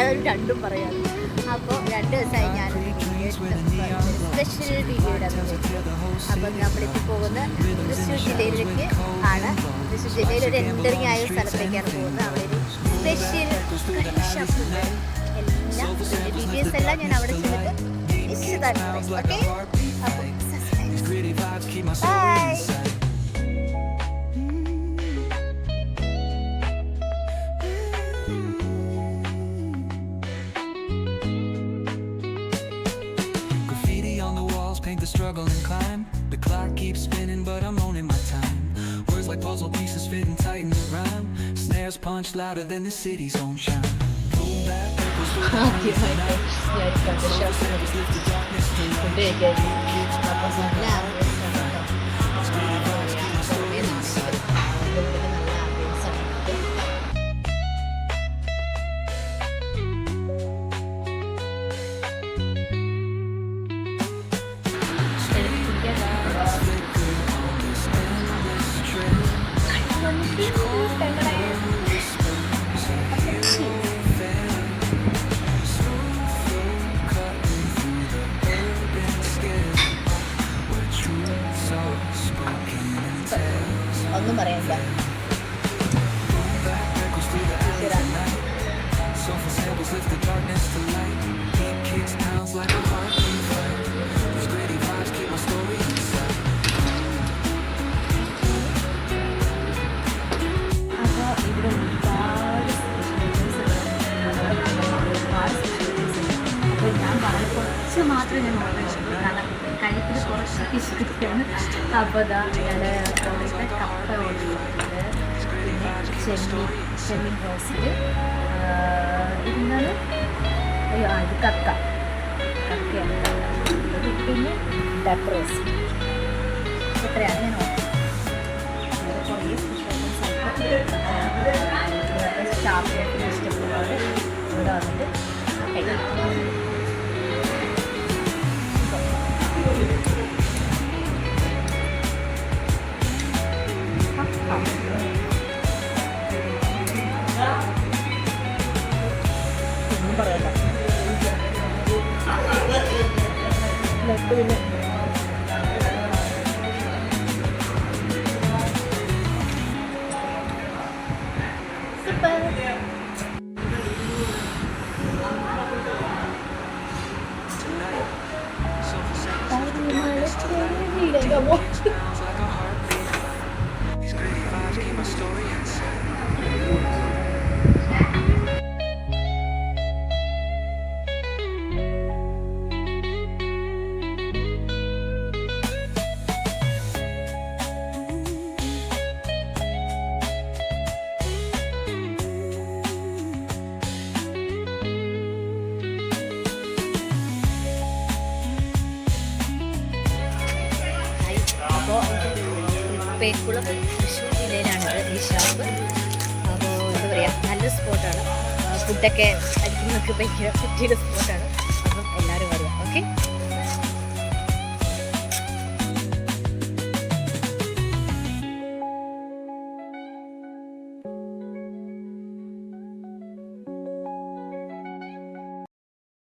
പറയാനും രണ്ടും പറയാനും. അപ്പോൾ 2 ദിവസമായി ഞാൻ സ്പെഷ്യൽ വീഡിയോ ഇടാൻ വെച്ചു. അപ്പം നമ്മളിപ്പോൾ പോകുന്നത് തൃശ്ശൂർ ജില്ലയിലേക്ക് ആണ്. തൃശ്ശൂർ ജില്ലയിൽ ഒരു എൻ്ററിങ് ആയ സ്ഥലത്തേക്കാണ് പോകുന്നത്. അവിടെ ഒരു സ്പെഷ്യൽ ഷോപ്പുണ്ട്. എല്ലാം ഡീറ്റെയിൽസ് എല്ലാം ഞാൻ അവിടെ ചെന്നിട്ട് വിശദമായിട്ട് ഓക്കെ. അപ്പോൾ by. The struggle and climb. The clock keeps spinning, but I'm owning my time. Words like puzzle pieces fitting tight in the rhyme. Snares punch louder than the city's own chime. Boom bap echoes through the ഒന്നും പറയണ്ട. കുറച്ച് മാത്രമേ ഞാൻ order ചെയ്തിട്ടുള്ളൂ. കാരണം കഴിത്തിൽ കുറച്ച് ഇഷ്ടമാണ്. അപ്പോൾ അതാ ഞാൻ ഇവിടുത്തെ കപ്പ ഓർഡർ ചെയ്തിട്ടുണ്ട്. പിന്നെ ചെമ്മീൻ റോസ്റ്റ്. ഇതെന്താണ്? അയ്യോ ഇത് കക്കയാണ്. പിന്നെ ഡക്ക് റോസ്റ്റ്. എത്രയാണ് ഞാൻ ഓർഡർ സ്റ്റാഫിനെ ഇഷ്ടപ്പെടുന്നത് ഇവിടെ വന്നിട്ട് ഒന്നും പറയണ്ട. പിന്നെ പേക്കുളം തൃശ്ശൂർ ജില്ലയിലാണിത് ഈ ഷോപ്പ്. അപ്പോൾ എന്താ പറയുക, നല്ല സ്പോട്ടാണ്. ഫുഡൊക്കെ അടിക്കുന്നതൊക്കെ ഭയങ്കര പറ്റിയൊരു സ്പോട്ടാണ്.